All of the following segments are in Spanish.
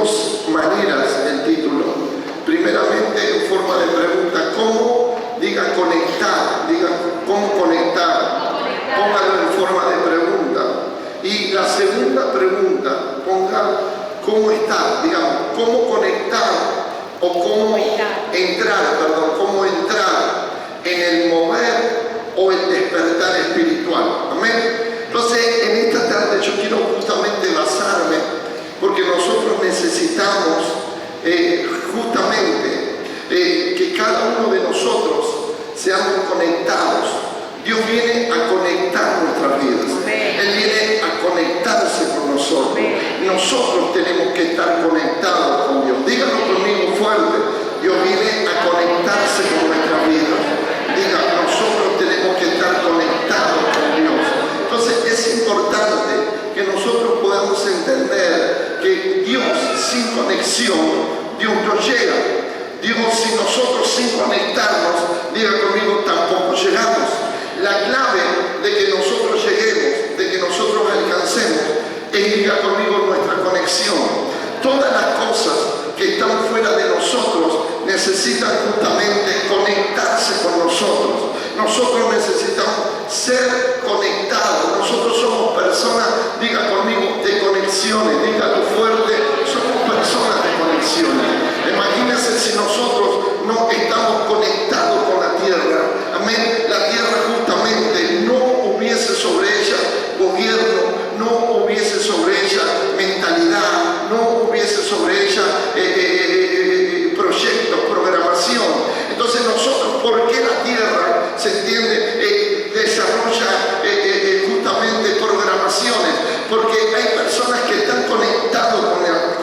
dos maneras el título. Primeramente en forma de pregunta, ¿cómo? Diga conectar, diga cómo conectar, póngalo en forma de pregunta. Y la segunda pregunta, ponga cómo está, digamos, cómo conectar o cómo entrar, cómo entrar en el mover o el despertar espiritual. Amén. Entonces, en esta tarde yo quiero justamente basarme, porque nosotros necesitamos que cada uno de nosotros seamos conectados. Dios viene a conectar nuestras vidas. Él viene a conectarse con nosotros. Nosotros tenemos que estar conectados con Dios. Díganlo conmigo fuerte. Dios viene a conectarse con nuestras vidas. Diga, nosotros tenemos que estar conectados con Dios. Entonces es importante que nosotros podamos entender que Dios sin conexión, Dios no llega. Dios, si nosotros sin conectarnos, diga conmigo, tampoco llegamos. La clave de que nosotros lleguemos, de que nosotros alcancemos, es, diga conmigo, nuestra conexión. Todas las cosas que están fuera de nosotros necesitan justamente conectarse con nosotros. Nosotros necesitamos ser conectados. Nosotros somos personas, diga conmigo, de conexiones. Dígalo fuerte, somos personas de conexiones. Imagínense si nosotros no estamos conectados con la tierra. Amén. La tierra justamente no hubiese sobre ella gobierno, no hubiese sobre ella mentalidad, no hubiese sobre ella proyectos, programación. Entonces nosotros, ¿por qué la tierra se entiende, desarrolla justamente programaciones? Porque hay personas que están conectados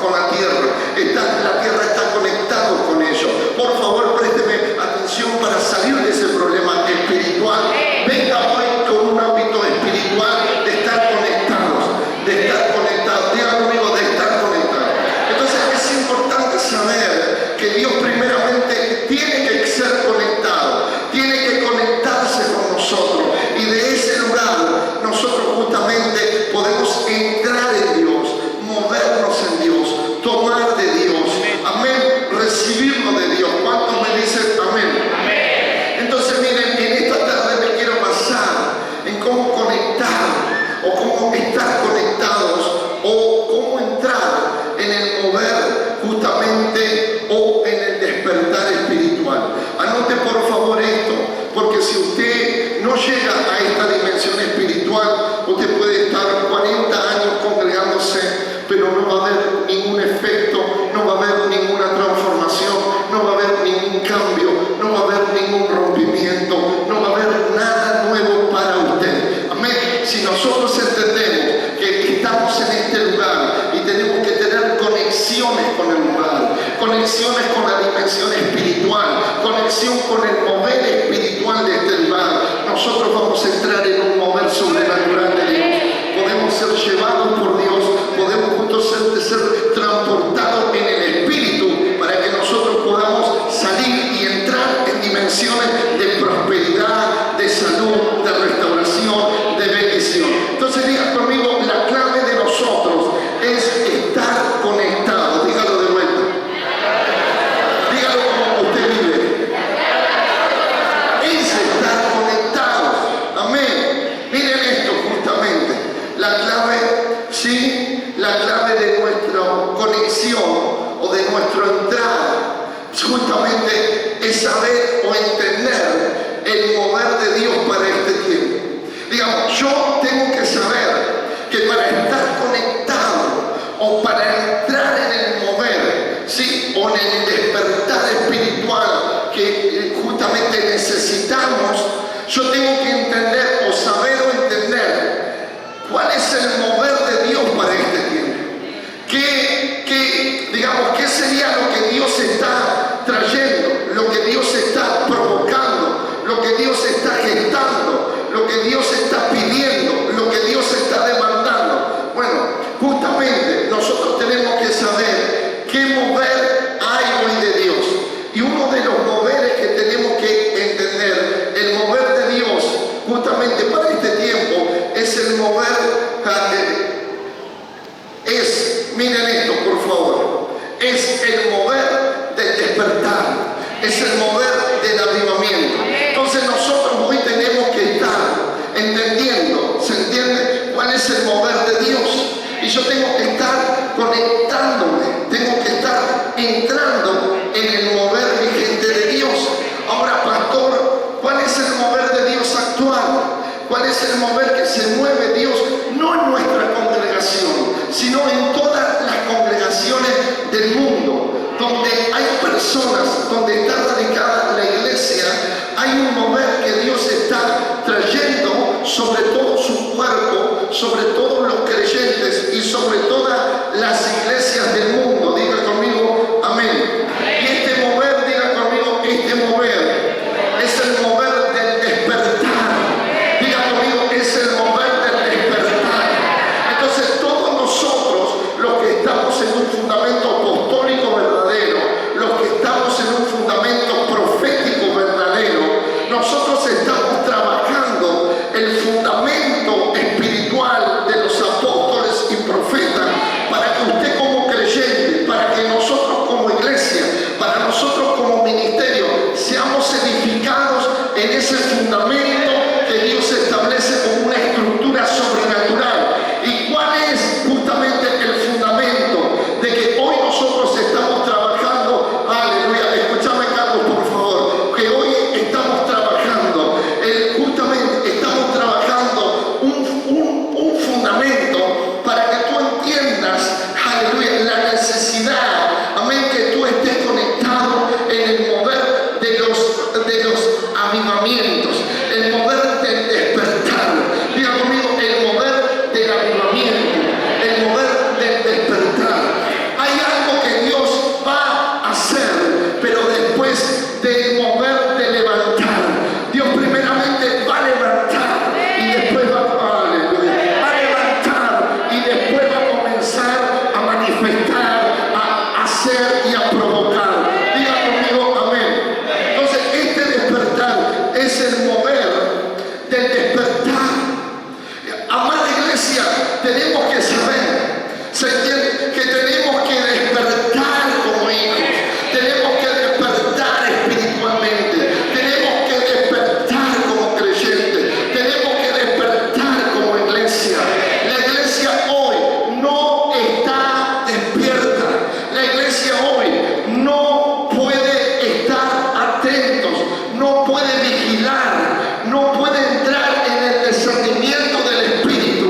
con la tierra. La tierra está conectado con ellos. Por favor, présteme atención para salir de ese problema espiritual. Venga hoy con un ámbito espiritual de estar conectados, diga conmigo, de estar conectados. Entonces es importante saber que Dios primeramente tiene que ser conectado, tiene que conectarse con nosotros, y de ese lugar nosotros justamente podemos entrar en Dios, movernos en Dios, tomar de Dios, amén, recibirlo de Dios. ¿Cuántos me dicen amén? Amén. Entonces miren, en esta tarde me quiero basar en cómo conectar o cómo estar conectados o cómo entrar en el mover justamente o en el despertar espiritual. Anote por favor esto, porque si usted no llega a esta dimensión espiritual, usted puede estar 40 años congregándose, pero no va a haber ningún efecto, no va a haber ninguna transformación, no va a haber ningún cambio, no va a haber ningún rompimiento, no va a haber nada nuevo para usted. Amén. Si nosotros entendemos que estamos en este lugar y tenemos que tener conexiones con el lugar, conexiones con la dimensión espiritual, conexión con el mover espiritual de este lugar, nosotros vamos a entrar en un mover sobrenatural de Dios. Podemos ser llevados por Dios, podemos juntos ser transportados en el Espíritu para que nosotros podamos salir y entrar en dimensiones de prosperidad, de salud, de restauración, de bendición. Entonces diga conmigo, la clave de nosotros es estar conectados. Dígalo de vuelta. Dígalo como usted vive. Es estar conectados. Amén. Miren esto justamente. La clave, sí, la clave de nuestra conexión o de nuestra entrada justamente es saber o entender el mover de Dios para este tiempo. Digamos, yo tengo que saber que para estar conectado o para entrar en el mover, ¿sí?, o en el despertar espiritual que justamente necesitamos, yo tengo que entender o saber o entender cuál es el mover de Dios para este tiempo. ¿Qué sería lo que Dios está trayendo, lo que Dios está provocando, lo que Dios está gestando, lo que Dios está pidiendo, lo que Dios está demandando? Bueno, justamente nosotros tenemos que saber qué mover hay hoy de Dios. Y uno de los moveres que tenemos que entender, el mover de Dios justamente para este tiempo, es el mover, miren esto por favor, es el mover del despertar, es el mover del avivamiento. Entonces nosotros hoy tenemos que estar entendiendo, ¿se entiende? ¿Cuál es el mover de Dios? Y yo tengo que estar conectándome, tengo que estar entrando en el mover vigente de Dios. Ahora, pastor, ¿cuál es el mover de Dios actual? ¿Cuál es el mover que se mueve Dios? No en nuestra congregación, sino en todas las congregaciones del mundo, donde hay personas, donde está radicada la iglesia. Hay un mover que Dios está trayendo sobre todo su cuerpo, sobre todos los creyentes y sobre todas las iglesias del mundo. Diga conmigo, amén. Y este mover, diga conmigo, este mover es el mover del despertar. Diga conmigo, es el mover del despertar. Entonces todos nosotros, los que estamos en un fundamento apostólico verdadero, los que estamos en un fundamento profético verdadero, nosotros estamos trabajando el fundamento espiritual de los apóstoles y profetas, para que usted como creyente, para que nosotros como iglesia, para nosotros como ministerio, seamos edificados en ese fundamento que Dios establece como una estructura sobrenatural. ¿Y cuál es justamente el fundamento de que hoy nosotros estamos trabajando? Aleluya, escúchame Carlos, por favor, que hoy estamos trabajando, justamente estamos trabajando un fundamento para que tú entiendas, aleluya, la necesidad, amén, que tú estés conectado en el mover de los avivamientos, el mover del despertar. Diga conmigo, el mover del avivamiento, el mover del despertar. Hay algo que Dios va a hacer, pero después del mover de levantar, Dios primeramente va a levantar y después va a levantar y después va a comenzar a manifestar, a hacer y a provocar. Diga conmigo, amén. Entonces este despertar es el mover del despertar. Amada iglesia, tenemos que saber, ¿se entiende? Que tenemos que despertar como hijos, tenemos que despertar espiritualmente, tenemos que despertar como creyentes, tenemos que despertar como iglesia. La iglesia hoy no está despierta, la iglesia hoy no puede estar atentos, no puede vigilar, no puede entrar en el discernimiento del Espíritu,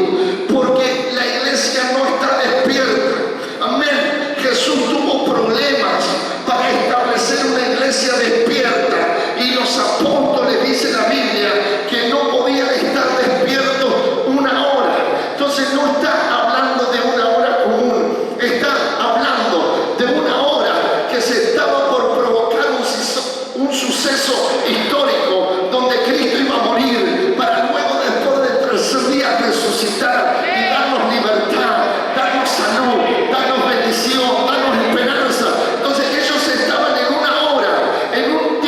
porque la iglesia no está despierta. Amén. Jesús tuvo problemas para establecer una iglesia despierta, y los apóstoles, dice la Biblia, que no podían estar despiertos una hora. Entonces no está hablando de una hora común, está hablando de una hora que se estaba por provocar un suceso histórico donde Cristo iba a morir para luego, después del tercer día, resucitar y darnos libertad, darnos salud, darnos bendición, darnos esperanza. Entonces ellos estaban en una hora, en un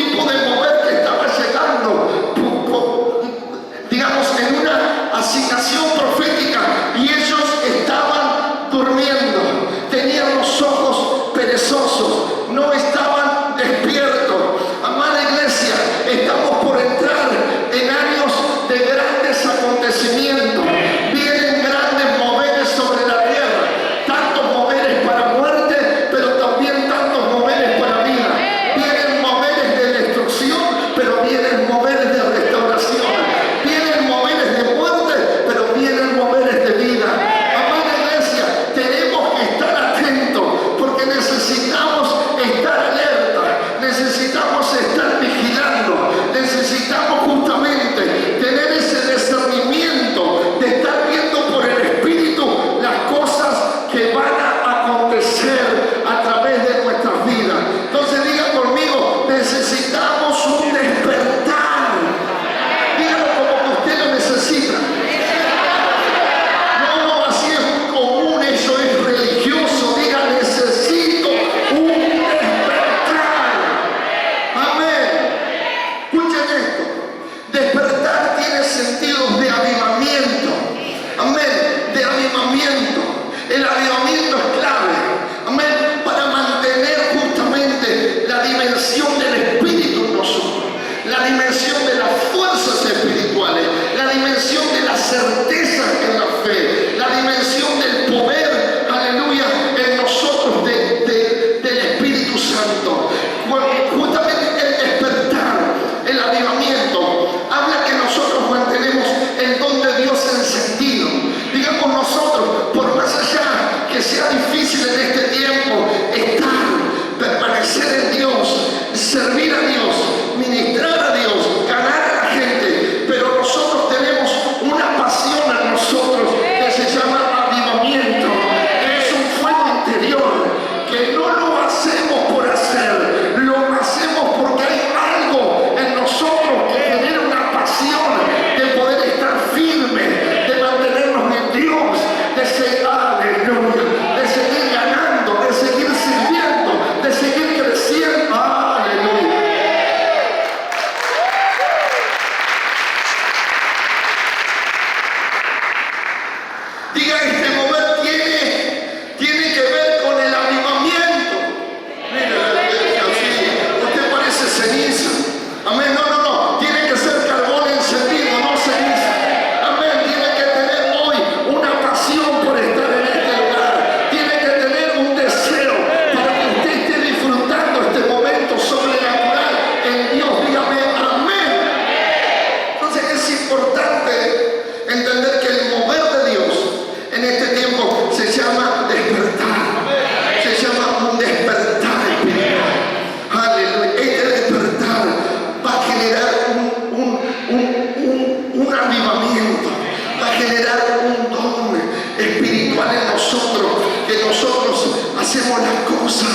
hacemos las cosas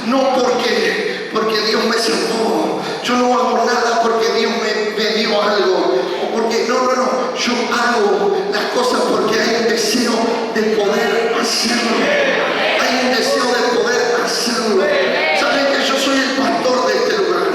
no porque Dios me salvó. Yo no hago nada porque Dios me dio algo. O porque no. Yo hago las cosas porque hay un deseo de poder hacerlo. Hay un deseo de poder hacerlo. Saben que yo soy el pastor de este lugar.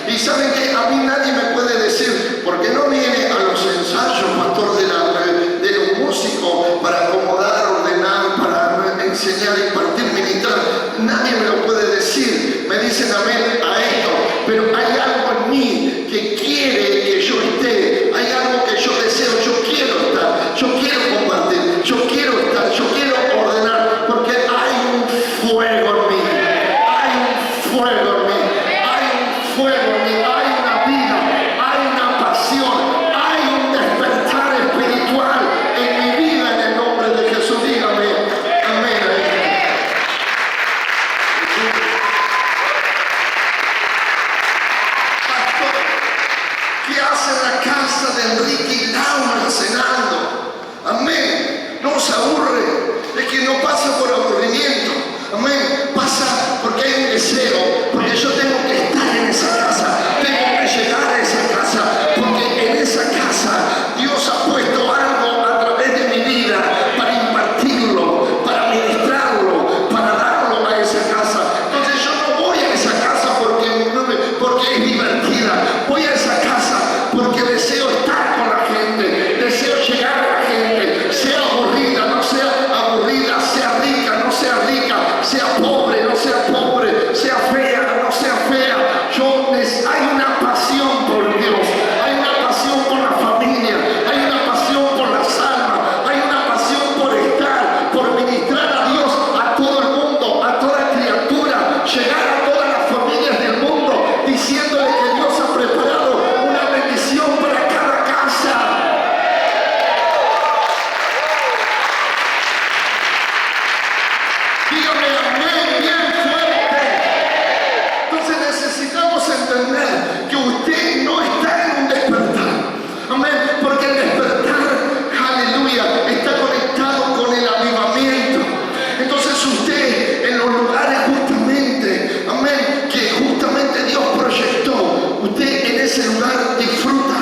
Y saben que a mí nadie me puede decir, ¿por qué no viene a los ensayos, pastor, de los músicos para acomodar, ordenar, para enseñar, impartir, ministrar? Nadie me lo puede decir. Me dicen amén a esto. Pero hay algo en mí que quiere que yo esté. Hay algo que yo deseo. Yo quiero estar. Yo quiero compartir. Yo quiero estar. Yo quiero ordenar. Porque hay un fuego en mí. Hay un fuego en mí. Hay un fuego en mí. Hay una vida. Hay una pasión. Hay un despertar espiritual en mi vida en el nombre de Jesús. Dígame. Amén. Pastor, ¿qué hace en la casa de Enrique y Laura cenando? Amén. No se aburre. Es que no pasa por aburrimiento. Amén. Pasa porque hay un deseo. Porque yo tengo que estar en esa casa. Tengo que llegar a esa casa. Porque en esa casa Dios ha puesto algo a través de mi vida para impartirlo, para ministrarlo, para darlo a esa casa. Entonces yo no voy a esa casa porque es divertida. Voy a esa casa porque deseo estar con la gente. Deseo llegar a la gente. Sea aburrida, no sea aburrida. Sea rica, no sea rica. Sea pobre, no sea pobre. Sea fea, no sea fea. Hay una pasión por Dios. Hay una pasión por la familia. Hay una pasión por las almas. Hay una pasión por estar, por ministrar a Dios a todo el mundo, a toda criatura. Llegar a todas las familias del mundo diciéndole que Dios ha preparado una bendición para cada casa. Dígame amén bien fuerte. Entonces necesitamos entender que usted no está en un despertar. Amén. Porque el despertar, aleluya, está conectado con el avivamiento. Entonces usted en los lugares justamente, amén, que justamente Dios proyectó, usted en ese lugar disfruta,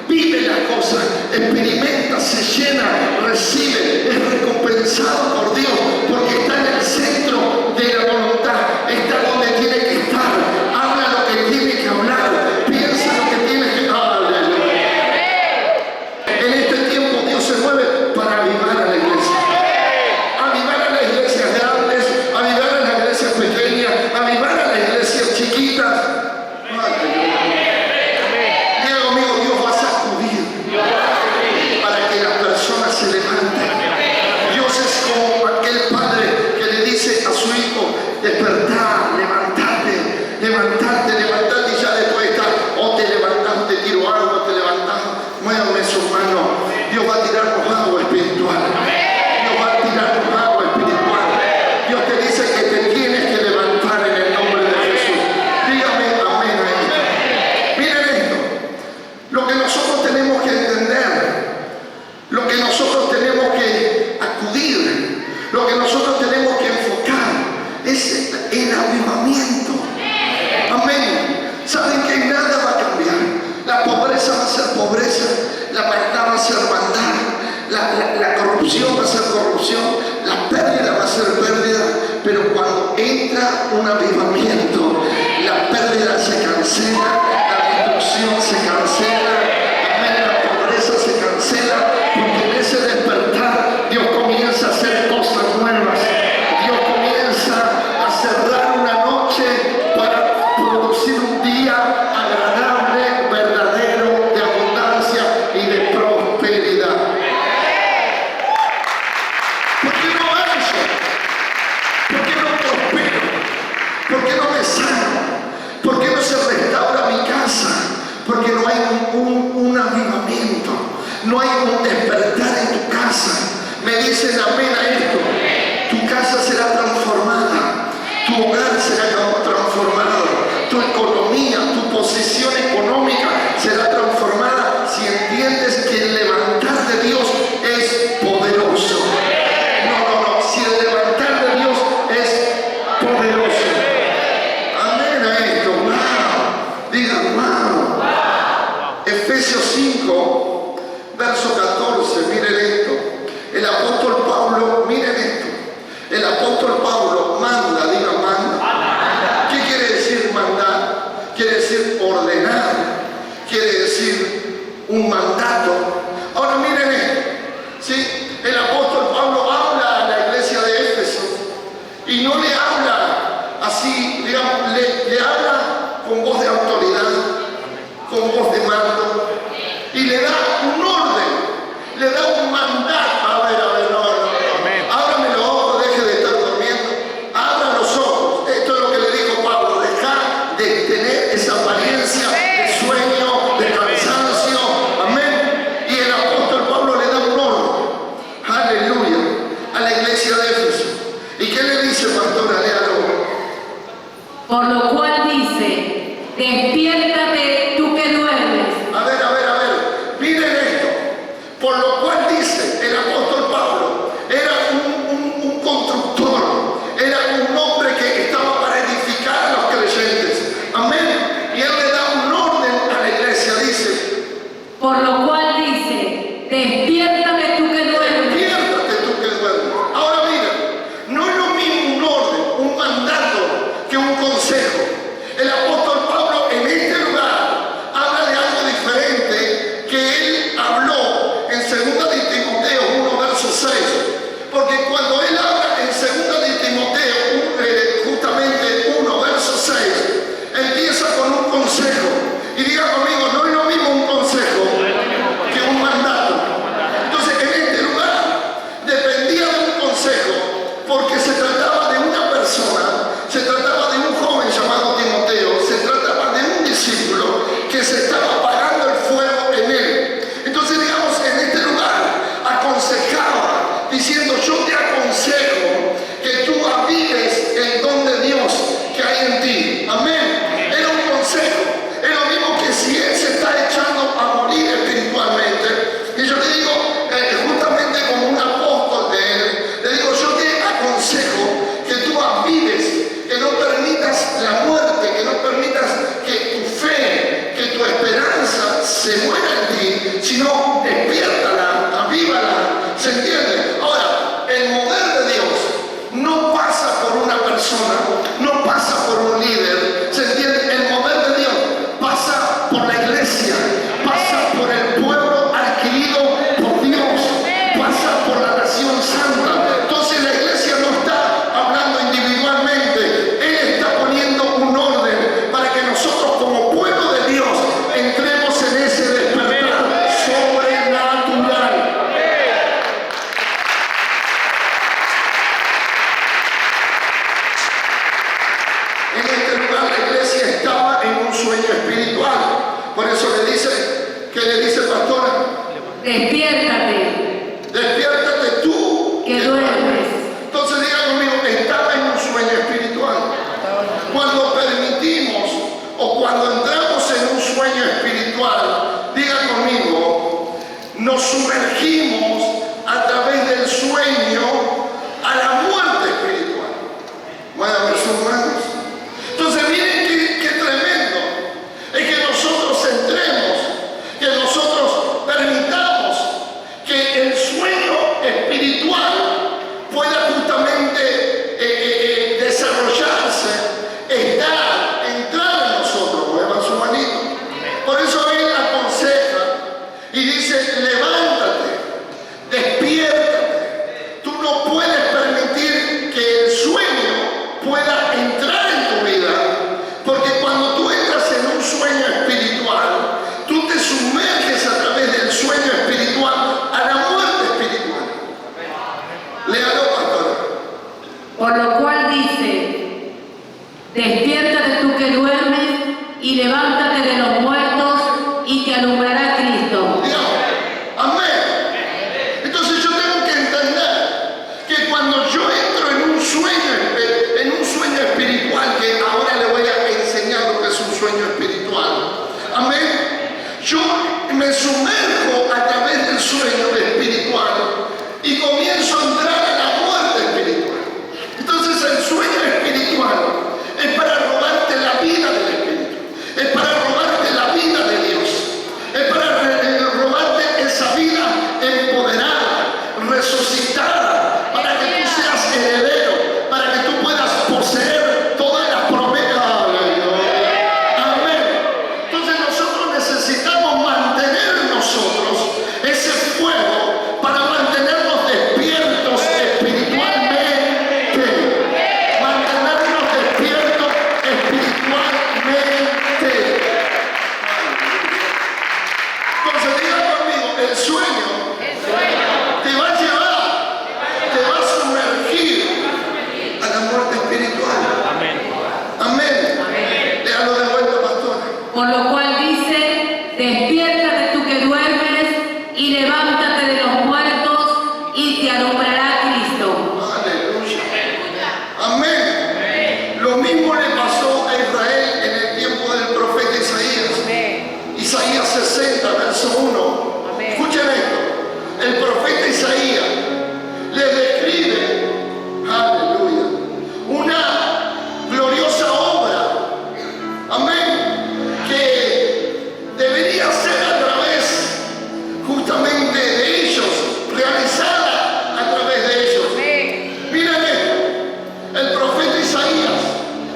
vive la cosa, experimenta, se llena, recibe, es recompensado por Dios, porque está en el centro de la voluntad, está donde tiene que estar, habla lo que tiene que hablar, piensa lo que tiene que hablar. En este tiempo Dios se mueve para avivar a la iglesia. Avivar a las iglesias grandes, avivar a las iglesias pequeñas, avivar a las iglesias chiquitas. Diga conmigo, Dios va a sacudir para que las personas se levanten. Dios es como aquel padre que le dice a su hijo, despertar, levantate, levantate, levantate, y ya después está, o te levantas, te tiro algo, te levantas, muévame su mano. Dios va a tirarnos agua espiritual. Dios va a tirarnos agua espiritual. Dios te dice que te tienes que levantar en el nombre de Jesús. Dígame amén ahí. Miren esto. Lo que nosotros tenemos que entender, lo que nosotros tenemos que acudir, lo que nosotros tenemos que enfocar es el avivamiento. Amén. Saben que nada va a cambiar. La pobreza va a ser pobreza, la maldad va a ser maldad, la corrupción va a ser corrupción, la pérdida va a ser pérdida, pero cuando entra un avivamiento, la pérdida se cancela, la destrucción se cancela, amén, la pobreza se cancela, porque en ese despertar Dios comienza a hacer cosas nuevas. Dios comienza a cerrar una noche para producir un día agradable, verdadero, de abundancia y de prosperidad. ¿Por qué no avanzo? ¿Por qué no prospero? ¿Por qué no me sano? ¿Por qué no se restaura mi casa? Porque no hay un avivamiento, no hay un despertar en tu casa. Me dicen amén a esto. Tu casa será transformada, tu hogar será transformado, tu economía, tu posición económica será transformada si entiendes que el levantar de Dios es poderoso. No, si el levantar de Dios es Por lo cual dice, despiértate tú que duermes. A ver. Miren esto. Por lo cual dice el apóstol Pablo, era un constructor, era un hombre que estaba para edificar a los creyentes. Amén. Y él le da un orden a la iglesia, dice. Por lo cual dice, despiértate tú que duermes. Despiértate tú que duermes. Ahora mira, no es lo mismo un orden, un mandato, que un consejo. El apóstol Pablo en este lugar habla de algo diferente que él habló en 2 de Timoteo 1, verso 6. Porque cuando él habla en 2 de Timoteo, justamente 1, verso 6, empieza con un consejo. Y diga conmigo, no es lo mismo un consejo que un mandato. Entonces, en este lugar dependía de un consejo, porque se trataba de una persona, se trataba de un joven llamado Timoteo, se trataba de un discípulo que se estaba apagando el fuego en él. Entonces, digamos, en este lugar aconsejaba, diciendo, yo te aconsejo que tú avives el don de Dios que hay en ti. Amén. Era un consejo. Es lo mismo que si él se está echando a morir espiritualmente. Y yo le digo, justamente como un apóstol de él, le digo, yo te aconsejo que tú avives, que no permitas la muerte, que no permitas que tu fe, que tu esperanza se muera en ti, sino despiértala, avívala. ¿Se entiende? Ahora, el mover de Dios no pasa por una persona, no pasa por un líder. ¿Se entiende? El mover de Dios pasa por la iglesia, pasa por el pueblo adquirido por Dios, pasa por la nación santa. Entonces la iglesia no está hablando individualmente, Él está poniendo un orden para que nosotros como pueblo de Dios entremos en ese despertar sobrenatural. En este lugar la iglesia estaba en un sueño espiritual. Por eso le dice, ¿qué le dice pastora? Despiértate Despiértate tú que duermes. Entonces diga conmigo, estaba en un sueño espiritual. Cuando permitimos o cuando entramos en un sueño espiritual, diga conmigo, nos sumergimos a través del sueño a la muerte espiritual. Vayan a ver sus manos. Entonces miren qué tremendo. Es que nosotros entremos, que nosotros permitamos que el sueño espiritual pueda justamente desarrollarse, entrar en nosotros. Muevan su manito. Por eso él aconseja y dice, levántate, despiértate. Tú no puedes permitir que el sueño pueda entrar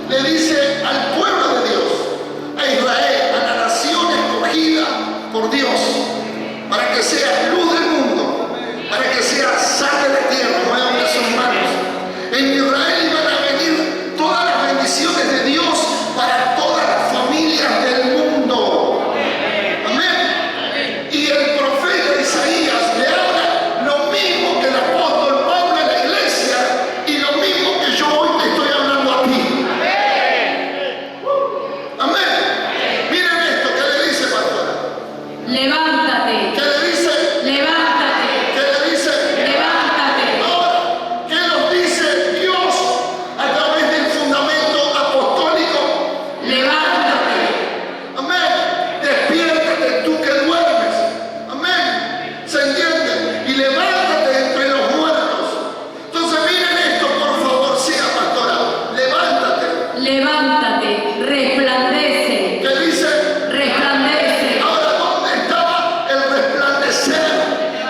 le dice al pueblo de Dios, a Israel, a la nación escogida por Dios, para que sea luz del mundo, para que sea sal de la tierra, muevan sus manos. En Israel iban a venir todas las bendiciones de Dios para todas las familias del mundo. Amén. Y el profeta Isaías le habla lo mismo que el apóstol Pablo a la iglesia y lo mismo que yo hoy te estoy hablando a ti. Amén. Miren esto que le dice pastora. Levántate. ¿Qué le dice? Levántate. ¿Qué le dice? Levántate. Ahora, ¿qué nos dice Dios a través del fundamento apostólico? Levántate. Amén. Despiértate tú que duermes. Amén. ¿Se entiende? Y levántate entre los muertos. Entonces miren esto, por favor, siga pastora. Levántate. Levántate. Resplandece. ¿Qué dice? Resplandece. Ahora, ¿dónde estaba el resplandecer?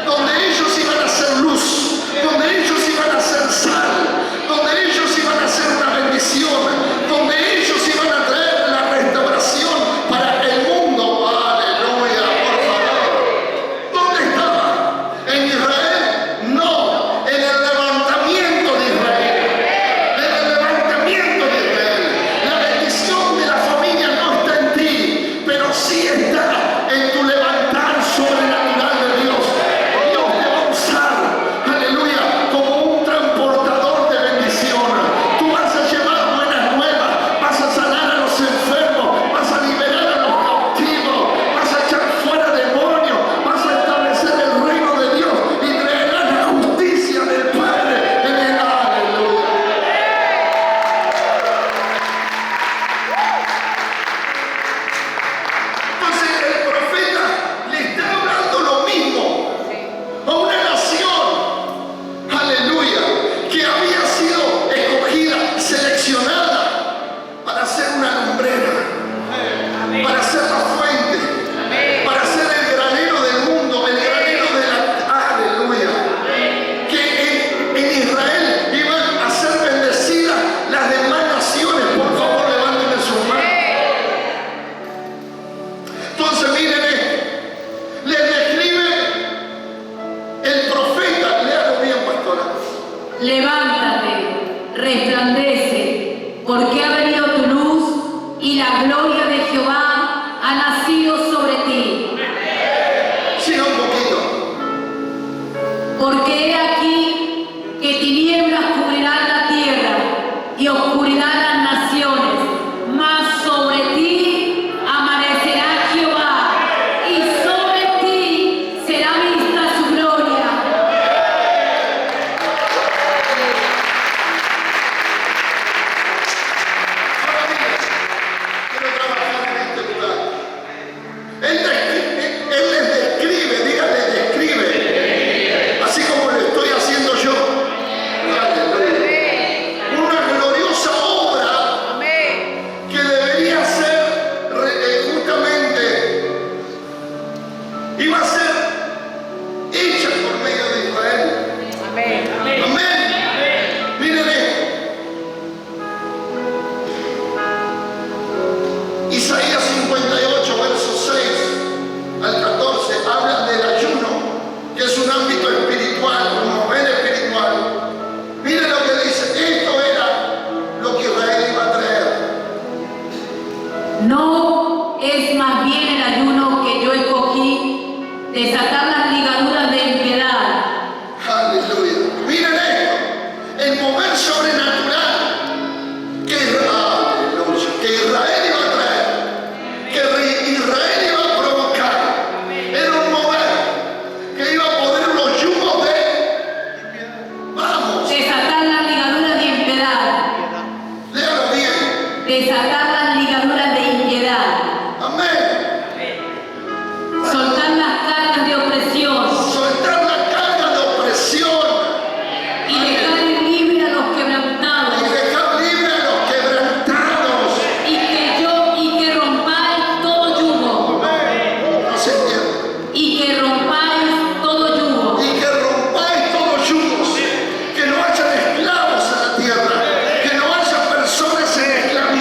Donde ellos iban a ser luz, donde ellos iban a ser sal, donde ellos iban a ser una bendición, donde ellos iban a traer la restauración para el mundo. Aleluya, por favor. ¿Dónde estaba? ¿En Israel? No, en el levantamiento de Israel. En el levantamiento de Israel. La bendición de la familia no está en ti, pero sí está en tu levantar sobrenatural de Dios. Dios te va a usar, aleluya, como un transportador de bendición. Tú vas a llevar buenas nuevas, vas a sanar a los enfermos, vas a liberar a los cautivos, vas a echar fuera demonios, vas a establecer el reino de Dios y traerás la justicia del Padre en el aleluya. Entonces el profeta le está hablando lo mismo a una nación, aleluya, que había sido escogida, seleccionada para ser una lumbrera, para ser la fuente, para ser el granero del mundo, el granero de la aleluya, que en Israel iban a ser bendecidas las demás naciones. Por favor, levanten sus manos. Entonces miren esto, les describe el profeta, léalo bien pastora. Levántate. Resplandece. Porque ha venido tu luz y la gloria de Jehová ha nacido sobre ti. Siga un poquito. Porque he aquí que tinieblas cubrirán la tierra y oscuridad las naciones, mas sobre ti amanecerá Jehová y sobre ti será vista su gloria. Ahora miren, quiero trabajar en este lugar. Él les describe, dígale describe, así como lo estoy haciendo yo. Aleluya. Una gloriosa obra que debería ser justamente, iba a ser hecha por medio de Israel. Amén. Miren esto. Isaías 58, versos 6 al 14, habla del ayuno, que es un ámbito espiritual, un mover espiritual. Miren lo que dice, esto era lo que Israel iba a traer. No es más bien el ayuno que yo escogí, desatar las ligaduras de impiedad. Aleluya. Miren esto, el mover sobrenatural que Israel iba a traer, que Israel iba a provocar, era un mover que iba a poner los yugos de, vamos, Desatar las ligaduras de impiedad. léalo bien, Desatar las ligaduras de impiedad. amén. Soltar las cargas de opresión Soltar la carga de opresión y dejar libre a los y quebrantados. dejar libre a los quebrantados. Y que rompáis todo yugo. No se entiende. Y que rompáis todo yugo. Y que rompáis todos los yugos, que no haya esclavos en la tierra, que no haya personas en esclavitud.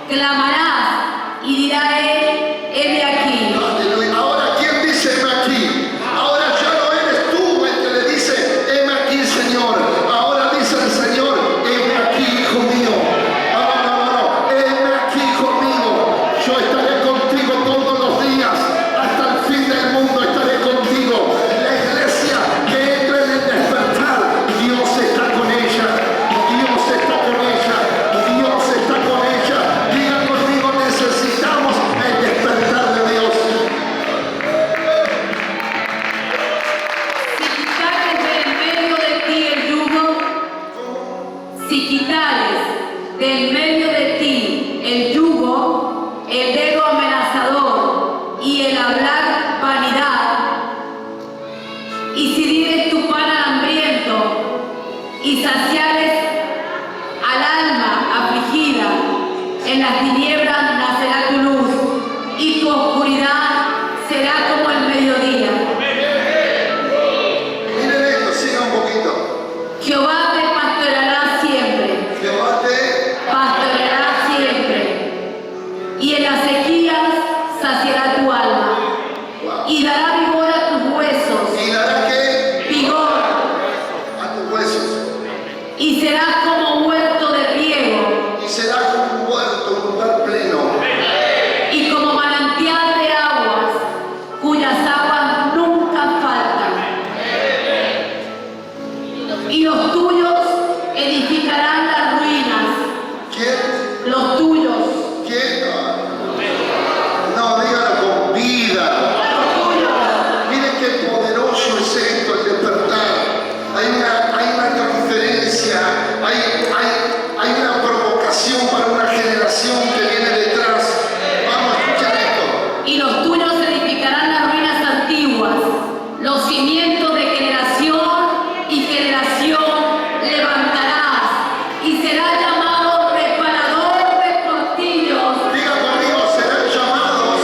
clamarás y dirá él, heme aquí. Aleluya. Ahora, ¿quién dice heme aquí? Ahora ya no eres tú el que le dice heme aquí, Señor. Ahora dice el Señor, heme aquí, hijo mío. No. Heme aquí, hijo mío. Yo estaré contigo todos los días. Hasta el fin del mundo estaré contigo. La iglesia que entra en el despertar, Dios está con ella. Dios está con ella. Dios está con ella. Digan conmigo, necesitamos el despertar de Dios. Si quitares del medio de ti el yugo, el dedo amenazador y el hablar vanidad, y si dieres tu pan al hambriento y saciares al alma afligida, en las tinieblas nacerá tu luz y tu oscuridad será como el mediodía. Miren esto, sigan un poquito. Jehová te pastoreará siempre. Jehová te Pastoreará siempre, y en las sequías saciará tu alma, y dará vigor a tus huesos, y dará que vigor, a tus huesos. y serás como huerto de riego, Y será como un huerto, un lugar pleno. y como manantial de aguas, cuyas aguas nunca faltan. Y los tuyos edificarán las ruinas, ¿Quién? los tuyos, ¿Quién? No, dígalo con vida. los tuyos. Miren qué poderoso es esto, el despertar. Hay una transferencia, hay una provocación para una generación que viene detrás. Vamos a escuchar esto. Y los tuyos edificarán las ruinas antiguas, los cimientos de generación y generación levantarás, y serás llamado reparador de portillos. Diga conmigo, serán llamados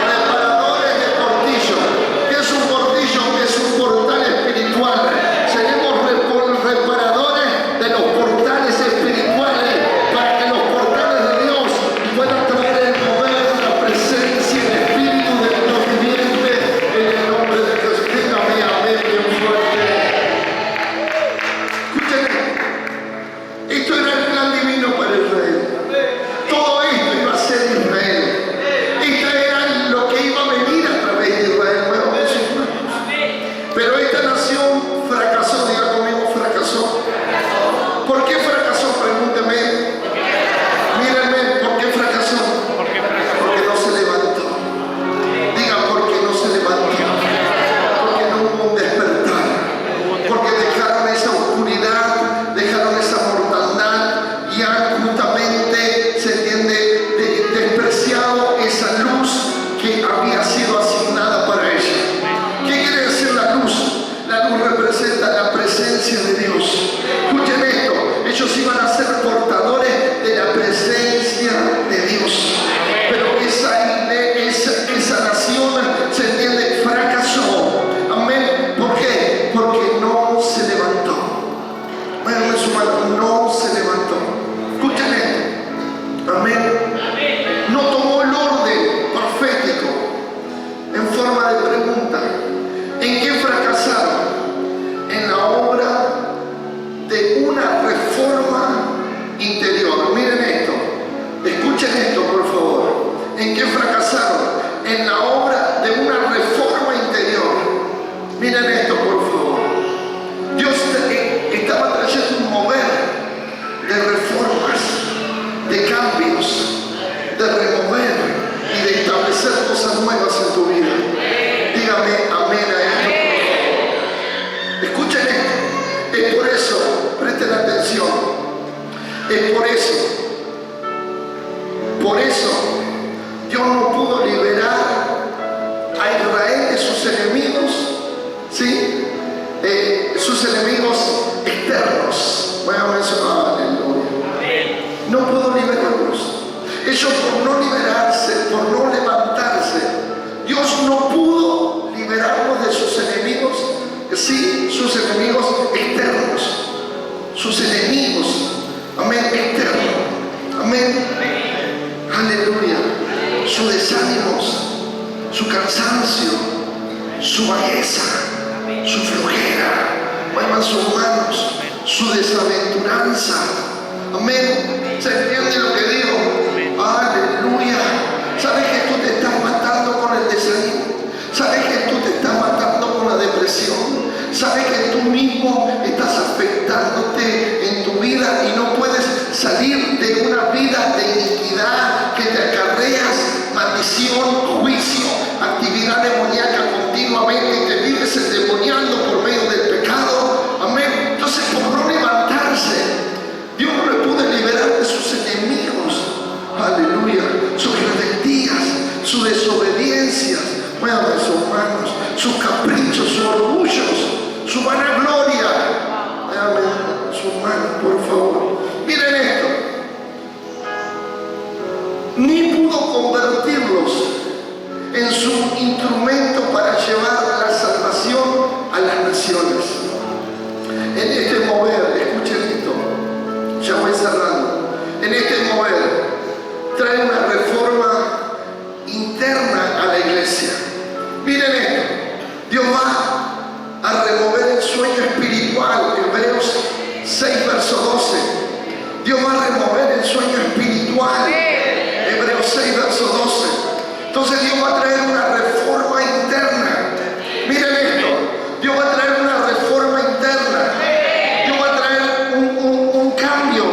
reparadores de portillo. ¿Qué es un portillo? Que es un portal espiritual. Seremos reparadores de los portales espirituales para que los portales de Dios puedan traer el poder, la presencia y el espíritu de Dios viviente en el nombre de Jesús. Dígame amén bien fuerte. Escúchenme, esto era el plan divino para Israel. Todo esto iba a ser Israel. Esto era lo que iba a venir a través de Israel. Bueno, pero esta nación fracasó, diga conmigo, fracasó. ¿Por qué fracasó? Pregúnteme. Mírenme, ¿por qué fracasó? Porque no se levantó. Diga, porque no se levantó. Porque no hubo un despertar. Porque dejaron esa oscuridad, dejaron esa mortandad y han justamente, se entiende, despreciado esa luz que había sido asignada para ella. ¿Qué quiere decir la luz? La luz representa la presencia de Dios. Escuchen esto, ellos iban a ser portadores de la presencia de Dios. Pero esa nación, se entiende, fracasó. Amén. ¿Por qué? Porque no se levantó. Bueno, su mano, no se levantó. Escuchen esto. Amén. No tomó el orden profético en forma de pregunta. ¿En qué fracasaron? En la obra de una reforma interior. Miren esto. Escuchen esto, por favor. ¿En qué fracasaron? En la obra de una reforma interior. Miren esto, por favor. Dios estaba trayendo un mover de reformas, de cambios, de remover y de establecer cosas nuevas en tu vida. Dígame amén a esto. Escuchen esto. Es por eso, presten atención. Es por eso, Dios no pudo liberar a Israel de sus enemigos, ¿sí? Sus enemigos externos. Voy a mencionar, aleluya. No pudo liberarlos. Ellos, por no liberarse, por no levantarse, Dios no pudo liberarlos de sus enemigos, sí, sus enemigos externos, sus enemigos, amén, externos, amén. aleluya, sus desánimos, su cansancio, su bajeza, su flojera, muevan sus manos, su desaventuranza. Amén. ¿Se entiende lo que digo? Aleluya. ¿Sabes que tú te estás matando con el desánimo? ¿Sabes que tú te estás matando con la depresión? ¿Sabes que tú mismo estás afectándote en tu vida y no puedes salir de una vida de iniquidad que te acarreas maldición, juicio, actividad demoníaca continuamente y te vives endemoniando por medio del pecado? Amén. Entonces, por no levantarse, Dios no le pudo liberar de sus enemigos. Aleluya. Sus rebeldías, sus desobediencias, muevan sus manos, sus caprichos, sus orgullos, su vanagloria. Muevan sus manos, por favor. Miren esto. Ni pudo convertirlos en su instrumento para llevar la salvación a las naciones. En este mover, escuchen esto, ya voy cerrando. En este mover trae una reforma interna a la iglesia. Miren esto, Dios va a remover el sueño espiritual, Hebreos 6, verso 12. Dios va a remover el sueño espiritual, Hebreos 6, verso 12. Entonces Dios va a traer una reforma interna. Miren esto, Dios va a traer una reforma interna. Dios va a traer un cambio.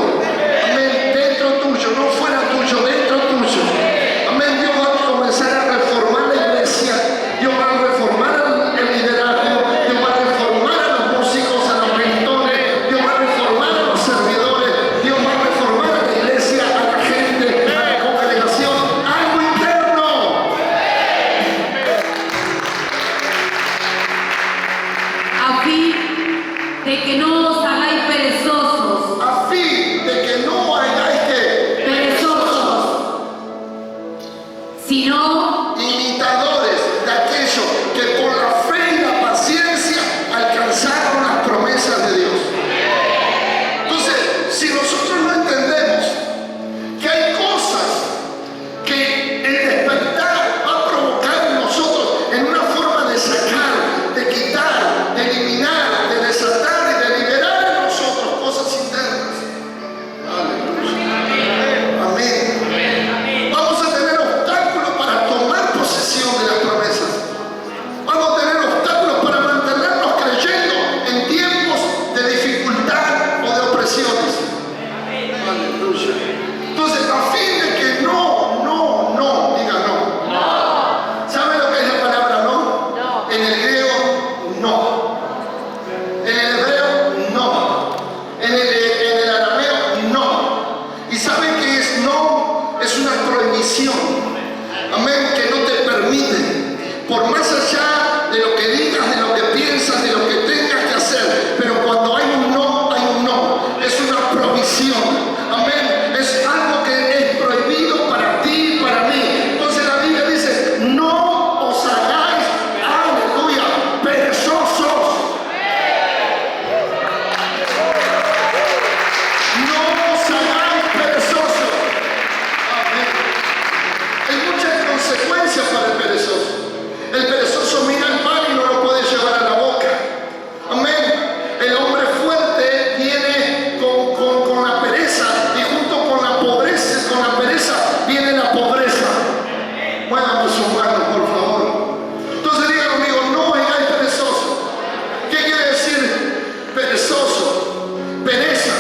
Amén, dentro tuyo, no fuera tuyo, dentro tuyo. Amén, Dios va a comenzar a reformar la iglesia. Dios va a reformar el liderazgo. Dios va a reformar a los músicos, a los pintores. Dios va a reformar a los servidores. Dios va a reformar a la iglesia, a la gente, a la congregación. Algo interno. A fin de que no os hagáis perezosos, A fin de que no hagáis que perezosos, sino imitadores de aquellos que por la fe y la paciencia alcanzaron las promesas de Dios. Entonces, si nosotros no entendemos que hay cosas que el despertar va a provocar en nosotros en una forma de sacar, de quitar, de eliminar, de desatar y de liberar en nosotros cosas internas. Aleluya. Amén. Vamos a tener obstáculos para tomar posesión de las promesas. Vamos a tener obstáculos para mantenernos creyendo en tiempos de dificultad o de opresiones. Aleluya. Entonces, a fin de que diga no. ¿Sabe lo que es la palabra no? En el griego, no. En el hebreo, no. En el arameo, no. ¿Y saben qué es no? Es una prohibición. Amén, que no te permite. Por más allá de lo que digas, de lo que piensas, de lo que tengas que hacer. Pero cuando hay un no, hay un no. Es una provisión. Amén. Es algo que es prohibido para ti y para mí. Entonces la Biblia dice, no os hagáis, aleluya, perezosos. No os hagáis perezosos. Amén. Hay muchas consecuencias para el perezoso. El perezoso mira el pan y no lo puede llevar a la boca. Amén. El hombre fuerte viene con la pereza y junto con la pobreza, con la pereza viene la pobreza. Muévanme sus manos, por favor. Entonces digan conmigo, no hagáis perezoso. ¿Qué quiere decir perezoso? Pereza.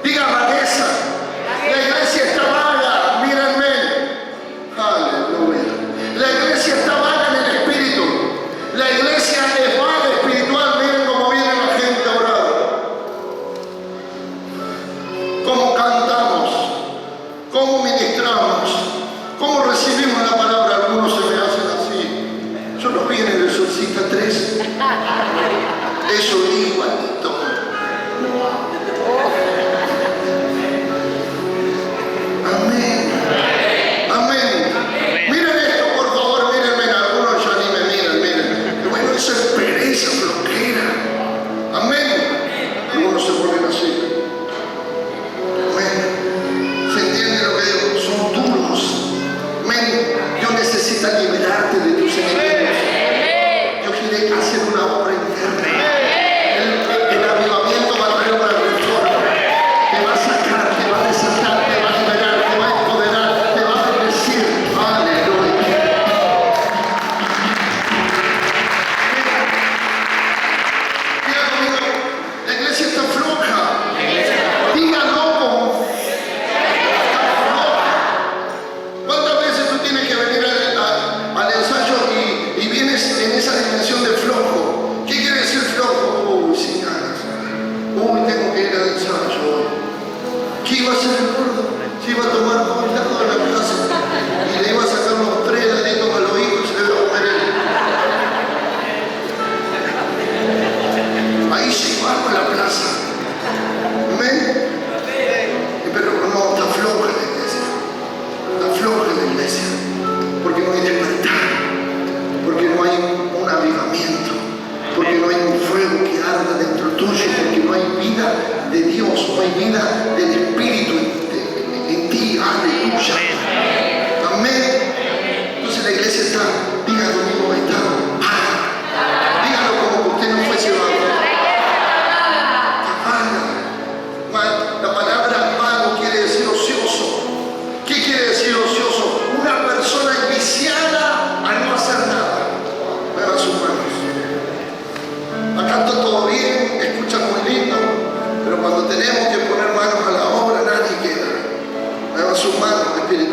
Diga vagueza. La iglesia está vaga, mírenme. Aleluya. La iglesia está vaga en el espíritu. La iglesia es vaga espiritual. Miren cómo viene la gente a orar. Cómo cantamos. Cómo ministramos. Cómo recibimos la palabra. Algunos se me hacen así. Yo lo vi en el Exorcista 3. Eso igualito. Amén. Amén. Miren esto, por favor, mírenme. Algunos ya ni me miran, miren. Bueno, eso es pereza, flojera. Amén. Algunos se ponen así. Amén. ¿Se entiende lo que digo? Son duros.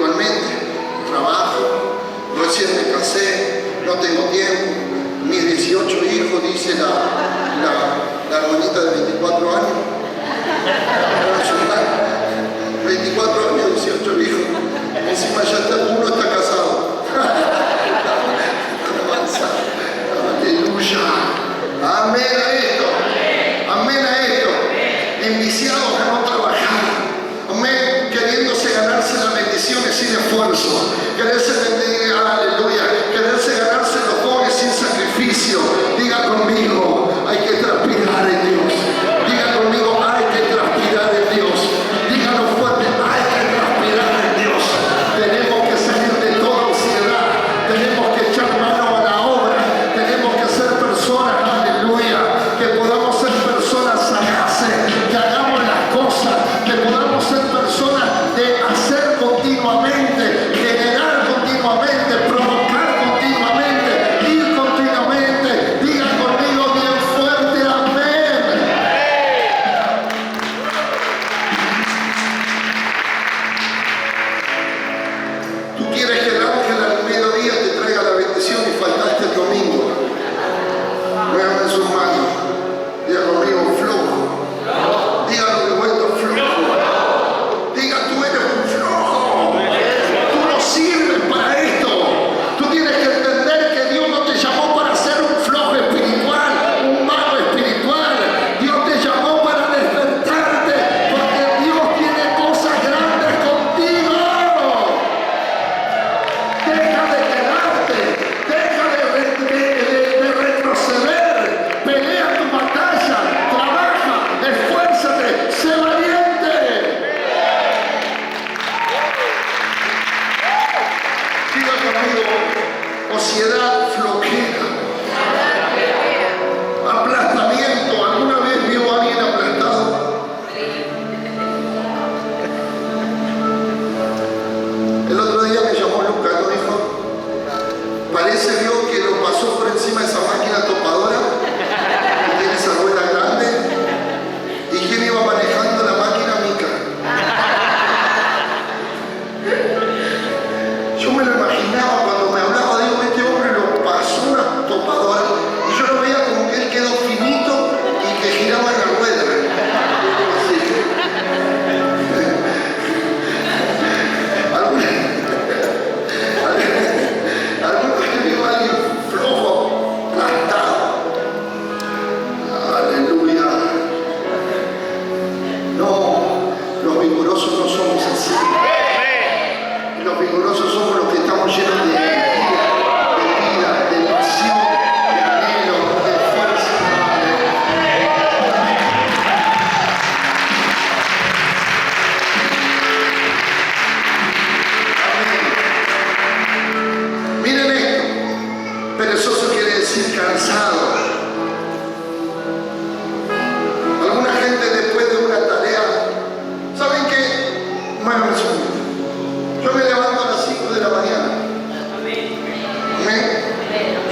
espiritualmente. Trabajo, recién me casé, no tengo tiempo. Mis 18 hijos, dice la hermanita de 24 años. 24 años, 18 hijos. Encima uno está casado. Aleluya. Amén a esto. Amén a esto. Enviciados a no trabajar. Amén. Queriéndose ganarse las bendiciones sin esfuerzo. Aleluya. Quererse ganarse los dones sin sacrificio. Diga conmigo, hay que transpirar en Dios. Diga conmigo, hay que transpirar en Dios. Dígalo fuerte, hay que transpirar en Dios. Tenemos que salir de toda ansiedad. Tenemos que echar mano a la obra. Tenemos que ser personas, aleluya, que podamos ser personas sagaces, que hagamos las cosas, que podamos ser personas de hacer continuamente, generar continuamente, provocar continuamente, ir continuamente. Diga conmigo bien fuerte, amén. Tú quieres que el ángel al mediodía te traiga la bendición y faltaste el domingo. Muévame sus manos. Diga conmigo, flojo. Dígalo de vuelta, flojo. Diga, tú eres un flojo. Tú no sirves para esto. Tú tienes que entender que Dios no te llamó para ser un flojo espiritual, un mago espiritual. Dios te llamó para despertarte, porque Dios tiene cosas grandes contigo. Deja de quedarte, deja de retroceder, pelea tu batalla, trabaja, esfuérzate, sé valiente. Diga conmigo, ociosidad, flojera, aplastamiento. ¿Alguna vez vio a alguien aplastado? El otro día me llamó Lucas, ¿no dijo? Parece Dios que lo pasó por encima de esa máquina topadora que tiene esa rueda grande. ¿Y quién iba manejando la máquina? Mica. Yo me lo imaginaba cuando me hablaba, digo, este hombre lo pasó una topadora y yo lo veía como que él quedó finito y que giraba en la rueda. Así. Algunos que vio a alguien flojo, plantado. Aleluya. No, los vigorosos no somos así. Los vigorosos somos los que estamos llenos de vida, de pasión, de anhelo, de fuerza. Amén. Miren esto. Perezoso quiere decir cansado. Alguna gente después de una tarea, ¿saben qué? Muévanme un segundo. Yo me levanto a las 5 de la mañana. Amén.